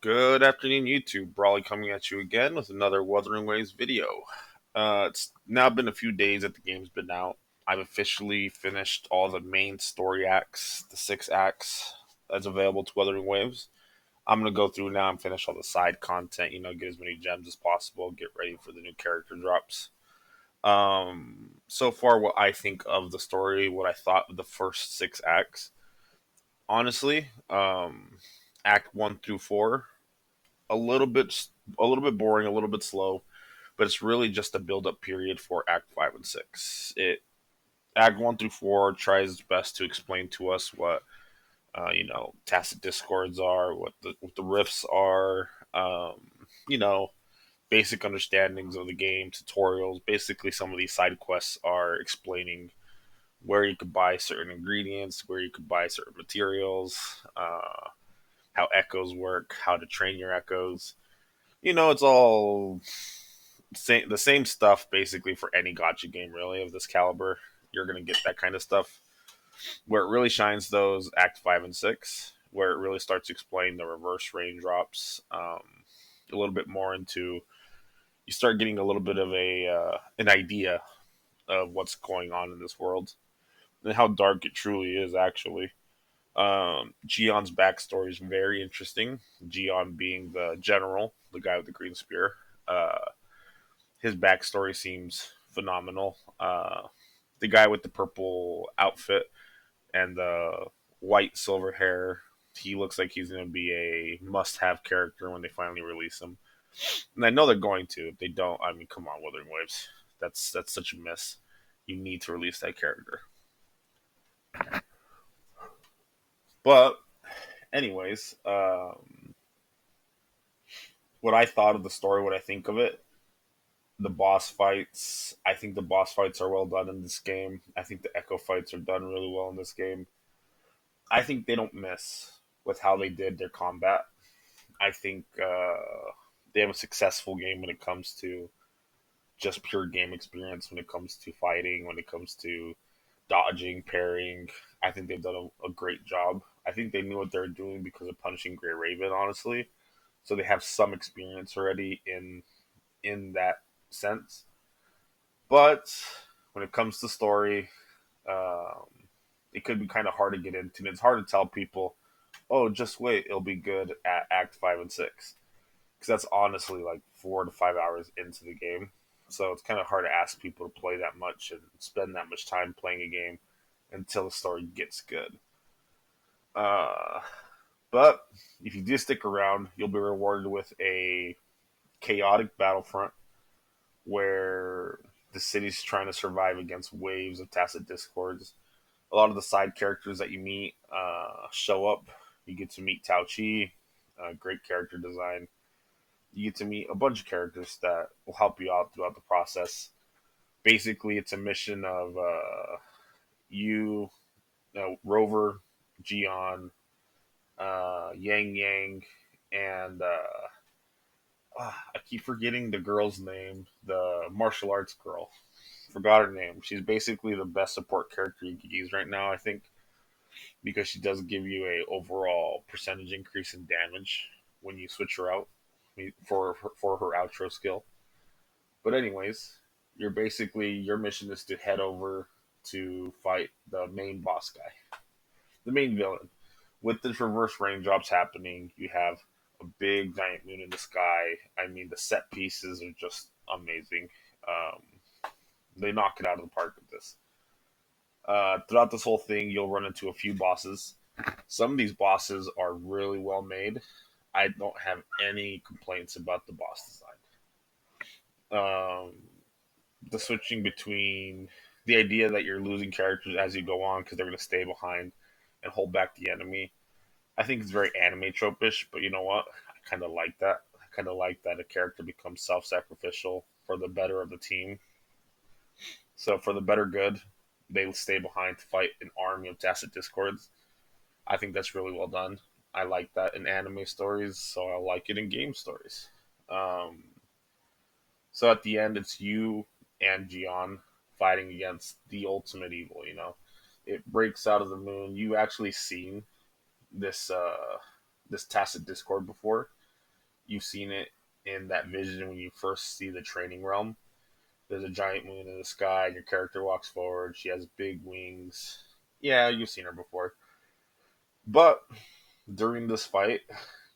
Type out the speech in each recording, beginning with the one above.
Good afternoon, YouTube. Brawley coming at you again with another Wuthering Waves video. It's now been a few days that the game's been out. I've officially finished all the main story acts, the 6 acts that's available to Wuthering Waves. I'm gonna go through now and finish all the side content. Get as many gems as possible. Get ready for the new character drops. So far, what I think of the story, what I thought of the first 6 acts. Honestly, Act 1 through 4 a little bit boring, a little bit slow, but it's really just a build up period for Act 5 and 6. It Act 1 through 4 tries its best to explain to us what tacit discords are, what the rifts are, basic understandings of the game, tutorials. Basically, some of these side quests are explaining where you could buy certain ingredients, where you could buy certain materials, how echoes work, how to train your echoes. It's all the same stuff basically for any gotcha game really of this caliber. You're gonna get that kind of stuff. Where it really shines, though, is Act 5 and 6, where it really starts to explain the reverse raindrops. A little bit more into you start getting a little bit of an idea of what's going on in this world and how dark it truly is. Actually, Gion's backstory is very interesting. Gion being the general, the guy with the green spear. His backstory seems phenomenal. The guy with the purple outfit and the white silver hair, he looks like he's going to be a must-have character when they finally release him. And I know they're going to. If they don't, I mean, come on, Wuthering Waves. That's such a miss. You need to release that character. But, anyways, what I thought of the story, what I think of it, the boss fights. I think the boss fights are well done in this game. I think the echo fights are done really well in this game. I think they don't miss with how they did their combat. I think they have a successful game when it comes to just pure game experience, when it comes to fighting, when it comes to dodging, parrying. I think they've done a great job. I think they knew what they were doing because of punishing Grey Raven, honestly. So they have some experience already in that sense. But when it comes to story, um, it could be kind of hard to get into. And it's hard to tell people, oh, just wait, it'll be good at Act 5 and 6, because that's honestly like 4 to 5 hours into the game. So it's kind of hard to ask people to play that much and spend that much time playing a game until the story gets good. Uh, but if you do stick around, you'll be rewarded with a chaotic battlefront where the city's trying to survive against waves of tacit discords. A lot of the side characters that you meet show up. You get to meet Tao Chi, great character design. You get to meet a bunch of characters that will help you out throughout the process. Basically, it's a mission of you, Rover, Gion, Yang Yang, and I keep forgetting the girl's name, the martial arts girl. Forgot her name. She's basically the best support character you could use right now, I think, because she does give you a overall percentage increase in damage when you switch her out for her outro skill. But anyways, your mission is to head over to fight the main boss guy, the main villain. With the reverse raindrops happening, you have a big giant moon in the sky. I mean, the set pieces are just amazing. Um, they knock it out of the park with this. Throughout this whole thing, you'll run into a few bosses. Some of these bosses are really well made. I don't have any complaints about the boss design. Um, the switching between the idea that you're losing characters as you go on because they're going to stay behind and hold back the enemy. I think it's very anime tropish, but you know what? I kind of like that. I kind of like that a character becomes self-sacrificial for the better of the team. So for the better good, they stay behind to fight an army of tacit discords. I think that's really well done. I like that in anime stories, so I like it in game stories. Um, so at the end, it's you and Gion fighting against the ultimate evil. It breaks out of the moon. You actually seen this this tacit discord before. You've seen it in that vision when you first see the training realm. There's a giant moon in the sky, and your character walks forward. She has big wings. Yeah, you've seen her before. But during this fight,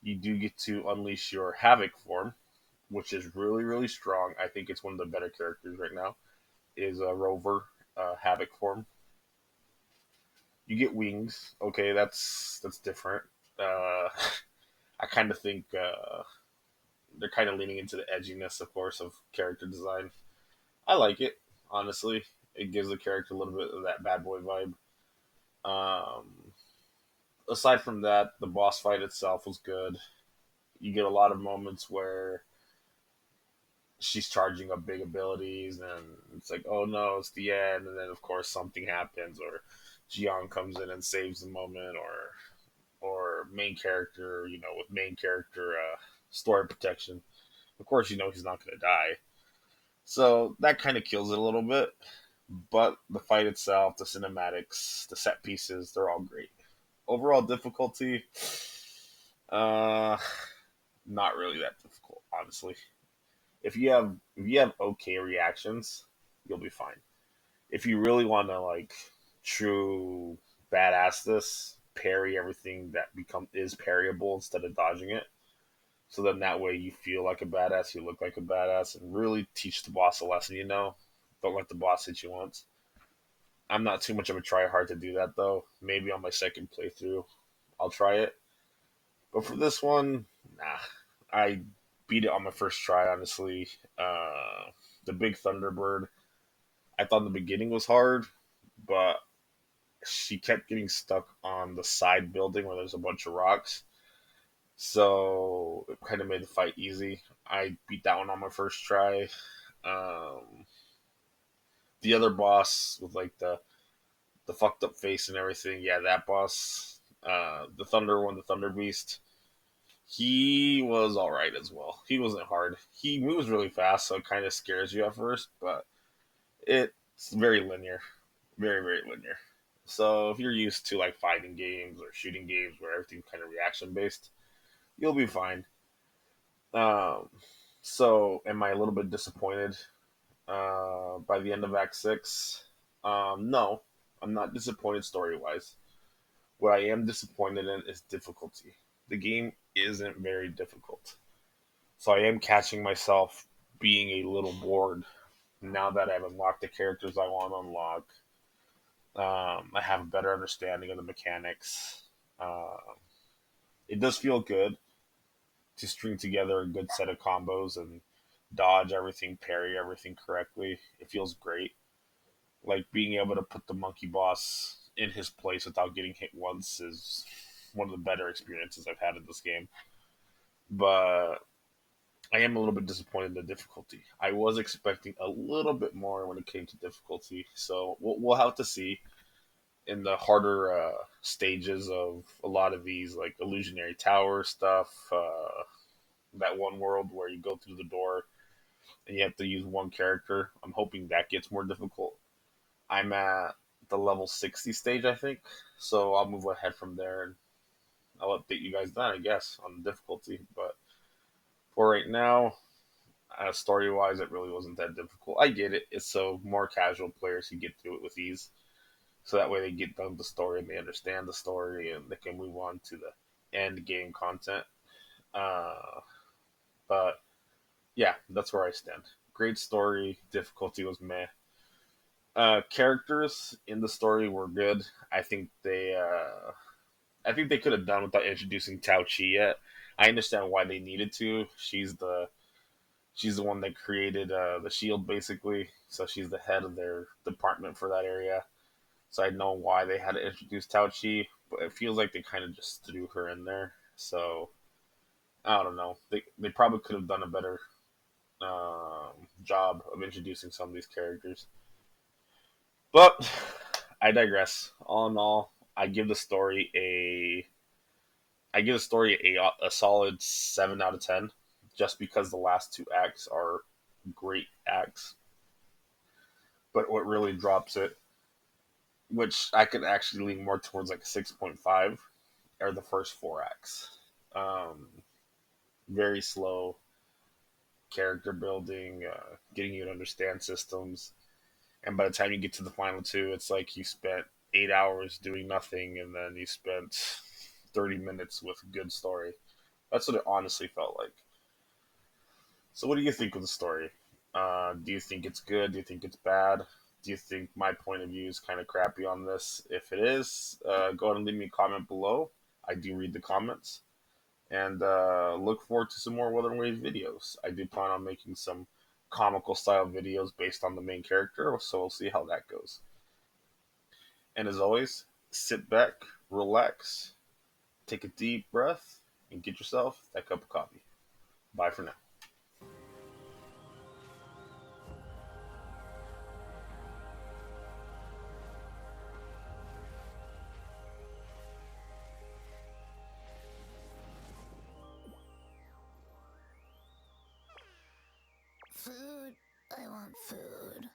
you do get to unleash your Havoc form, which is really, really strong. I think it's one of the better characters right now. Is a Rover Havoc form. You get wings. Okay, that's different. Uh, I kind of think they're kind of leaning into the edginess, of course, of character design. I like it, honestly. It gives the character a little bit of that bad boy vibe. Um, Aside from that, the boss fight itself was good. You get a lot of moments where she's charging up big abilities, and it's like, oh no, it's the end. And then, of course, something happens, or Jiang comes in and saves the moment, or main character, with main character story protection. Of course, he's not going to die. So that kind of kills it a little bit. But the fight itself, the cinematics, the set pieces, they're all great. Overall difficulty, uh, not really that difficult, honestly. If you have okay reactions, you'll be fine. If you really want to like true badass this, parry everything that become is parryable instead of dodging it. So then that way you feel like a badass, you look like a badass, and really teach the boss a lesson. Don't let the boss hit you once. I'm not too much of a try hard to do that though. Maybe on my second playthrough, I'll try it. But for this one, nah. I beat it on my first try, honestly. The big Thunderbird, I thought the beginning was hard, but she kept getting stuck on the side building where there's a bunch of rocks. So it kind of made the fight easy. I beat that one on my first try. Um, the other boss with like the fucked up face and everything, yeah, that boss, the Thunder one, the Thunder Beast, he was all right as well. He wasn't hard. He moves really fast, so it kind of scares you at first, but it's very linear, very very linear. So if you're used to like fighting games or shooting games where everything's kind of reaction based, you'll be fine. Um, so am I a little bit disappointed by the end of Act Six? No, I'm not disappointed story wise. What I am disappointed in is difficulty. The game isn't very difficult. So I am catching myself being a little bored now that I've unlocked the characters I want to unlock. I have a better understanding of the mechanics. Uh, it does feel good to string together a good set of combos and dodge everything, parry everything correctly. It feels great. Like being able to put the monkey boss in his place without getting hit once is one of the better experiences I've had in this game. But I am a little bit disappointed in the difficulty. I was expecting a little bit more when it came to difficulty, so we'll have to see in the harder stages of a lot of these, like illusionary tower stuff. That one world where you go through the door and you have to use one character. I'm hoping that gets more difficult. I'm at the level 60 stage, I think, so I'll move ahead from there and I'll update you guys then, I guess, on the difficulty. But for right now, story wise, it really wasn't that difficult. I get it. It's so more casual players can get through it with ease. So that way they get done with the story and they understand the story and they can move on to the end game content. Uh, but yeah, that's where I stand. Great story. Difficulty was meh. Characters in the story were good. I think they could have done without introducing Tao Chi yet. I understand why they needed to. She's the one that created the shield, basically. So she's the head of their department for that area. So I know why they had to introduce Tao Chi, but it feels like they kind of just threw her in there. So I don't know. They probably could have done a better job of introducing some of these characters. But I digress. All in all, I give the story a solid 7 out of 10, just because the last two acts are great acts. But what really drops it, which I could actually lean more towards like a 6.5, are the first four acts. Um, very slow character building, getting you to understand systems. And by the time you get to the final two, it's like you spent 8 hours doing nothing, and then you spent 30 minutes with a good story. That's what it honestly felt like. So, what do you think of the story? Do you think it's good? Do you think it's bad? Do you think my point of view is kind of crappy on this? If it is, go ahead and leave me a comment below. I do read the comments. And look forward to some more Wuthering Waves videos. I do plan on making some comical style videos based on the main character, so we'll see how that goes. And as always, sit back, relax, take a deep breath, and get yourself that cup of coffee. Bye for now. Food. I want food.